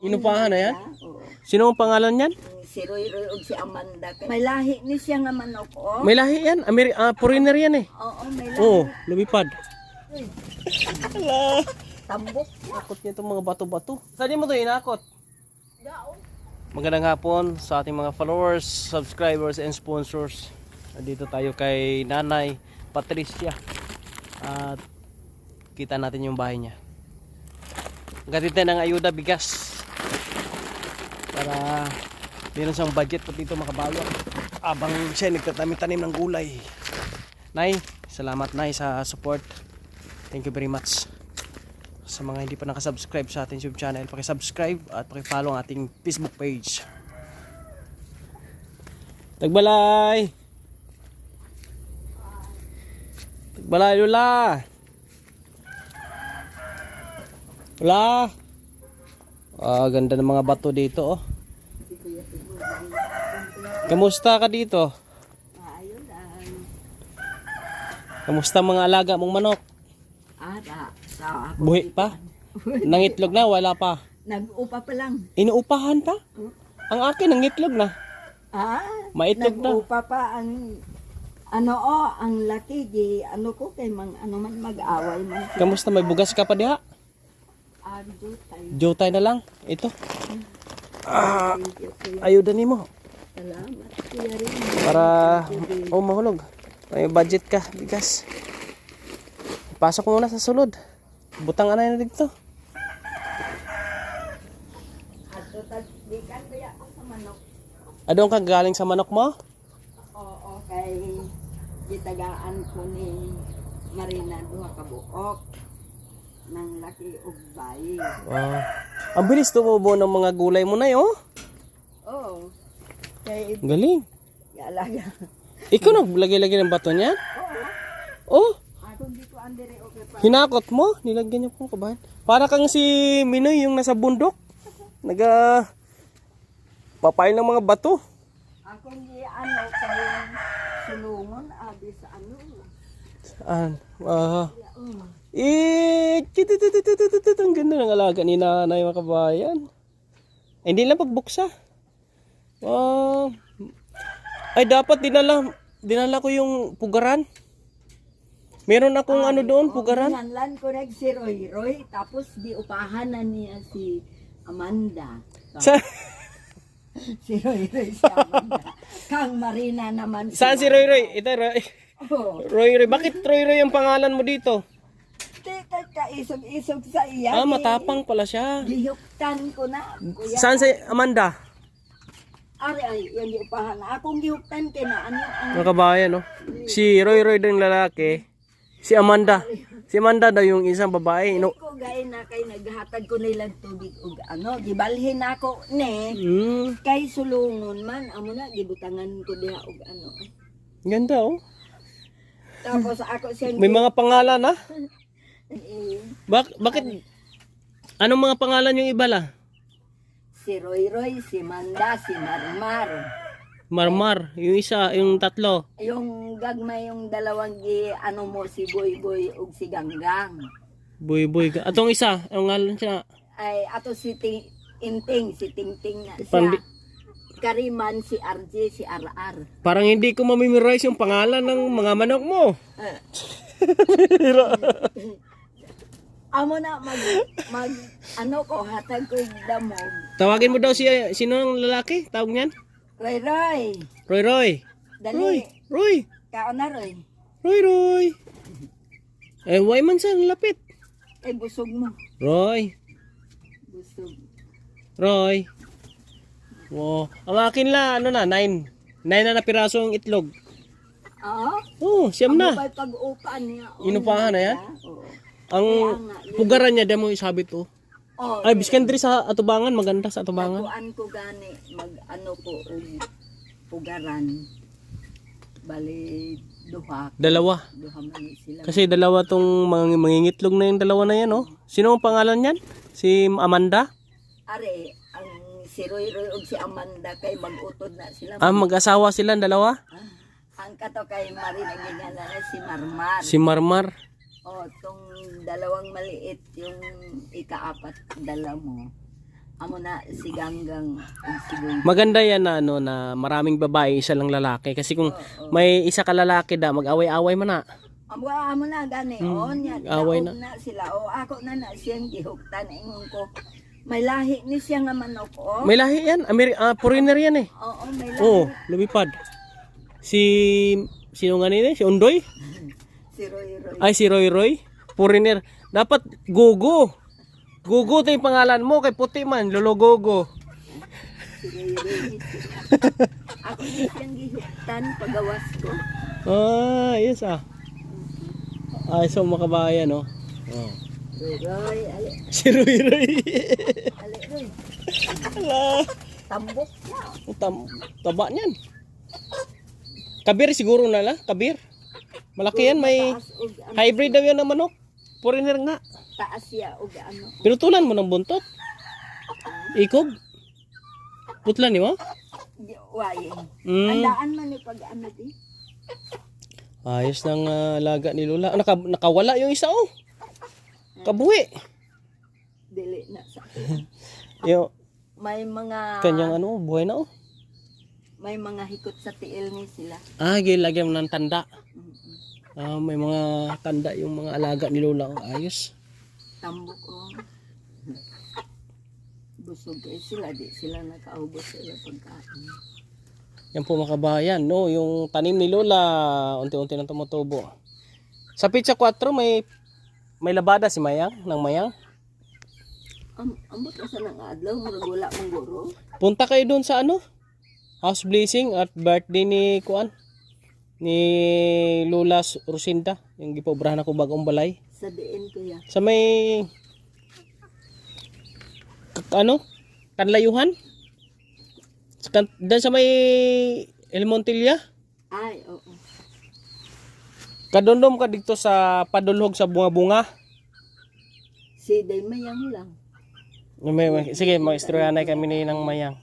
Inupahan na yan? Oo. Sino ang pangalan niyan? Si Roy Roy ug si Amanda. May lahi ni siya nga manok, oh. May lahi yan. Foreigner yan eh. Oo, may lahi. Oo, lumipad. Tambok. Akot niya itong mga bato-bato. Saan mo ito inakot? Magandang hapon sa ating mga followers, subscribers, and sponsors. Dito tayo kay Nanay Patricia. At kita natin yung bahay niya. Gatita ng ayuda, bigas. Para meron siyang budget po dito makabayan. Abang siya nagtatanim-tanim ng gulay. Nay, salamat Nay sa support. Thank you very much. Sa mga hindi pa nakasubscribe sa ating YouTube channel, paki-subscribe at paki-follow ang ating Facebook page. Tagbalay! Tagbalay, Lula! Lula! Ganda ng mga bato dito, oh. Kamusta ka dito? Ayun lang. Kamusta mga alaga mong manok? Sa ako. Buhi pa? Nangitlog na? Wala pa? Nag-upa pa lang. Inuupahan pa? Ang akin, nangitlog na. Maitlog na. Nag-upa pa ang ang laki di ko kay ano man mag-away man. Kamusta? May bugas ka pa diha? Jotay na lang. Ito. Ayuda ni mo. Salamat. Kuya rin. Para mahulog. May budget ka, bigas. Pasok muna sa sulod. Butang anay na dito. Ato tagdikan kaya ako sa manok. Adong ka galing sa manok mo? Oo, kay gitagaan ko ni Marina duha ka buok ng laki ug bayi. Wow. Ang bilis tumubo ng mga gulay mo na oh. Oo. Kay Galing. alaga. Ikaw naglagay-lagay ng bato niyan? Oo. Oh. Ako dito andere okay pa. Hinakot mo? Nilagyan niyo po kabahan. Para kang si Minoy yung nasa bundok. Naga papain ng mga bato. Ako hindi kay sulungon abi sa Saan? Ang ganda ng alaga ni Nanay mga kabayan. Ay, hindi lang pagbuksa. Ay, dapat dinala ko yung pugaran. Meron akong doon, pugaran. Dinanlan ko si Roy Roy, tapos di upahan na niya si Amanda. Sa Si Roy Roy si Amanda. Kang Marina naman. Saan si Roy Roy? Ito, Roy. Oh. Roy Roy. Bakit Roy Roy ang pangalan mo dito? Teka, kaisog-isog sa iya. Matapang pala siya. Gihuktan ko na. Kuya. Saan si Amanda? Ay, yung giupahan na. Akong gihuktan kay na ang Mga kabayan, no? Si Roy Roy daw yung lalaki. Si Amanda. Si Amanda daw yung isang babae. No? ko gay na kay naghatag ko nilang tubig ug gibalhin ako ne. Kay sulungon man amo na gibutangan ko diha og Ganda, oh. Tapos ako siya May mga pangalan, ha? Bakit? Anong mga pangalan yung iba la? si Roy Roy, si Manda, si Marmar. Marmar, yung isa, yung tatlo. Yung gagmay yung dalawang mo si Boy Boy ug si Ganggang. Boy. Atong isa, ang ngalan siya. Ay ato si Inting, si Tingting na siya. Pandi- Kariman si RJ, si RR. Parang hindi ko ma-memorize yung pangalan ng mga manok mo. Amo na mag ko hatag ko yung damog. Tawagin mo daw sino ang lalaki? Tawag niyan? Roy Roy. Roy. Dali. Roy. Kaon na Roy. Roy. Why man sa lapit? Ay busog mo. Roy. Busog. Wow. Ang akin la, 9. 9 na piraso ang itlog. Siyam na. Amo pag upan niya. Inupahan na yan? Oo. Ang pugaran niya, demo isabit to. Ay, biskan diri sa atubangan, maganda sa atubangan. Kuan ko gani mag ko pugaran. Bali Dalawa. Duha man sila. Kasi dalawa tong mangingitlog na yung dalawa na yan, oh. Sino ang pangalan niyan? Si Amanda? Are, ang si Roy Roy ug si Amanda kay mag-utod na sila. Mag-asawa sila dalawa? Ang kato kay Marina gingala na si Marmar. Si Marmar. Tong dalawang maliit yung ikaapat dala mo. amo na si Ganggang ug si Gunggong. Maganda yan na ano na maraming babae, isa lang lalaki kasi kung may isa ka lalaki da mag-away-away man na. Amo na gani on ya. away Away na sila. O ako na siyang gihuktan ingon ko. May lahi ni siya nga manok o. May lahi yan, foreigner yan eh. Oo, may lahi. Oo, lumipad. Sino nga nila? Si Undoy? Si Roy Roy. Ay, si Roy Roy. Foreigner. Dapat Gogo. Gogo ito yung pangalan mo. Kay puti man. Lolo Gogo. Si Roy Roy. Ako ni siyang gihuktan pagawas ko. Ah, yes ah. Ay, so makabayan no. Oh. Roy Roy, ali. Si Roy Roy. Ali Roy. Ala. Tambok na. Taba niyan. Kabir siguro na la. Kabir. Malaki yan. May Taas og ano, hybrid daw yan ng manok. Foreigner nga. taas siya og ano. Pinutulan mo ng buntot. Ikob. Putlan ni mo? Wayin. Mm. Andaan man ni pag ano di. Ayos ng alaga ni Lola. Nakawala yung isa oh. Kabuhi. Dili na sa. Yung May mga kanyang ano, buhay na oh. may mga hikot sa tiil ni sila. Ah, gilagyan mo ng tanda. Mm-mm. May mga tanda yung mga alaga ni Lola. Oh, ayos. Tambok o. Busog kay sila, di sila nakaubos sila pagkain. Yan po mga kabayan, no? Yung tanim ni Lola, unti-unti nang tumutubo. Sa Pizza 4, may labada si Mayang, ng Mayang. Ambot na sa nang adlaw, murag wala mong guro. Punta kayo doon sa ano? House blessing at birthday ni Kuan. Ni Lola Rosinda, yung gipobrahan ako bagong balay. Sa diin kuya. Sa may Kanlayuhan? Dan sa may El Montilla? Ay, oo. Kadondom ka dito sa padulhog sa bunga-bunga. Si Day Mayang lang. Sige, mag-istoryanay kami ni ng Mayang.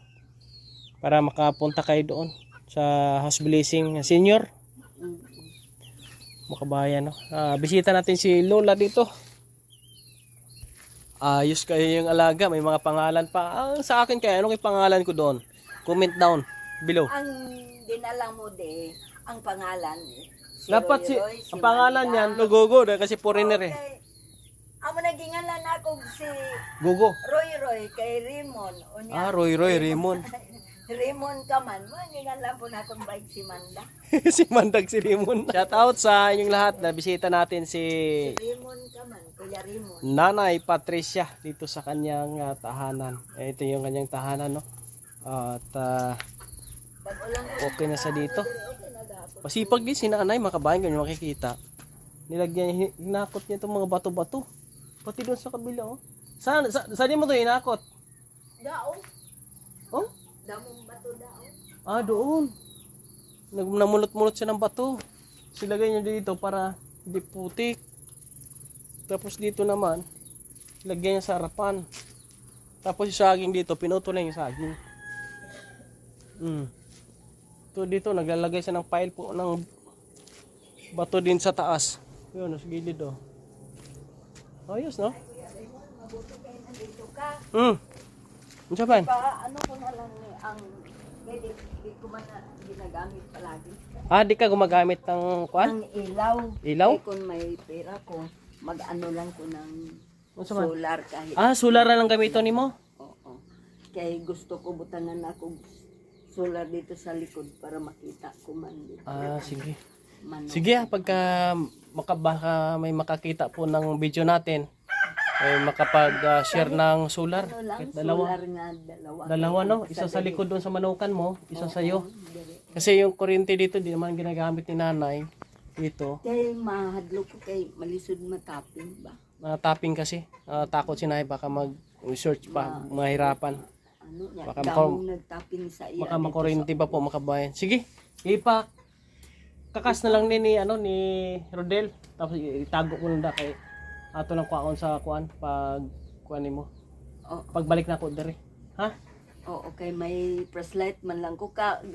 Para makapunta kayo doon sa house blessing senior. Mm. Makabayan, no? Bisita natin si Lola dito. Ayos kayo yung alaga. May mga pangalan pa. Sa akin kaya, ano kay pangalan ko doon? Comment down below. Ang dinala mo de, ang pangalan. Si Dapat Roy si, Roy, ang pangalan Manda. niyan, Gogo, kasi foreigner eh. Okay. Amo nagingalan ako si Gogo. Roy Roy kay Raymond. Unya, Roy Raymond. Raymond ka man. Nagingalan po na akong bike si Manda. Si Mandag si Raymond. Shout out sa inyong lahat na bisita natin si Raymond ka man, Kuya Raymond. Nanay Patricia dito sa kanyang tahanan. Ito yung kanyang tahanan, no? At Bago lang ko. okay na sa dito. Okay na dapat. Masipag din si nanay, makabayan kung makikita. Nilagyan, hinakot niya itong mga bato-bato. Pati doon sa kabila, oh. Saan mo ito hinakot? Dao. Oh? Damong bato dao. Doon. Namulot-mulot siya ng bato. Silagay niya dito para hindi putik. Tapos dito naman, lagyan niya sa harapan. Tapos yung saging dito, pinutol na yung saging. Ito dito, naglalagay siya ng pile po ng bato din sa taas. Yun, sa gilid, oh. Ayos, no? Mabuti kayo nandito ka. Ano siya ba? Ano ko na lang ni ang di ko man na ginagamit palagi. Di ka gumagamit ng kuan? Ang ilaw. Ilaw? Eh, kung may pera ko, mag-ano lang ko ng Ano siya ba? solar kahit. Solar na lang gamiton ni mo? Oo. Kaya gusto ko butangan ako solar dito sa likod para makita ko man dito. Sige. Manok. Sige, pagka baka may makakita po ng video natin, ay makapag-share ng solar. Ano lang, Kahit dalawa. solar nga, dalawa. Dalawa, no? Isa sa likod doon sa manukan mo, isa sa iyo. Kasi yung kuryente dito, di naman ginagamit ni nanay dito. Kaya mahadlo ko kay malisod matapin ba? Tapping kasi. Takot si nanay baka mag-research pa, mahirapan. Ano niya, Baka damong nagtapin sa iya. Baka makuryente pa po makabayan. Sige, kakas na lang ni Rodel. Tapos itago ko lang kay ato lang kuwaon sa kuan pag kuan mo. Oo. Pagbalik na ko dere. Ha? Oo, okay, may flashlight man lang ko kada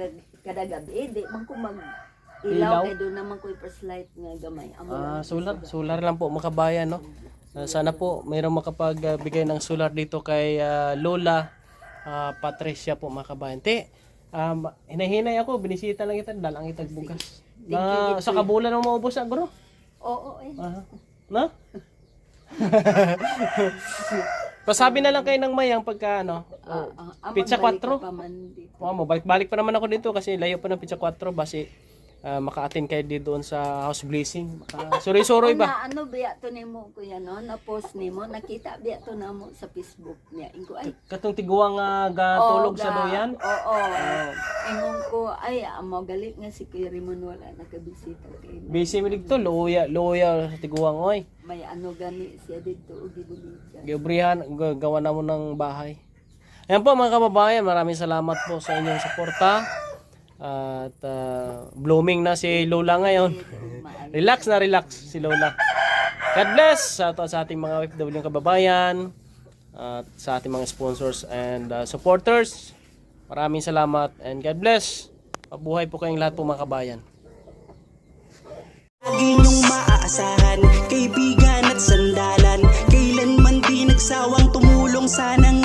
gabi. Di man ko mag Ilaw? ilaw kay doon naman ko flashlight nga gamay. Amo lang Solar lang po makabayan, no. Sana po mayroong makapagbigay ng solar dito kay Lola Patricia po mga kabayan. Te, hinahinay ako, binisita lang kita, dalang itag bukas. Sa kabulan mo maubos na, bro? Oo eh. No? Pasabi na lang kayo ng mayang pagka pizza 4. Balik-balik pa naman ako dito kasi layo pa ng pizza 4 base maka-attend kayo dito doon sa house blessing. Suri-suroy ba? Ano biya to nimo kuya no? Na-post nimo, nakita biya to namo sa Facebook niya. Ingo ay. Katong tiguang gatulog sa doyan. Oo. Ingon ko ay amo galit nga si Kuya Ramon wala nakabisita kay. Busy mi dito, loya sa tiguang oy. May ano gani siya dito og gibulikan. Giobrihan gawa na mo ng bahay. Ayan po mga kababayan, maraming salamat po sa inyong suporta. At blooming na si Lola ngayon. Relax si Lola. God bless sa ating mga OFW kababayan at sa ating mga sponsors and supporters. Maraming salamat and God bless. Mabuhay po kayong lahat po mga kabayan. Lagi niyong maaasahan, kaibigan at sandalan. Kailanman di nagsawang tumulong, sanang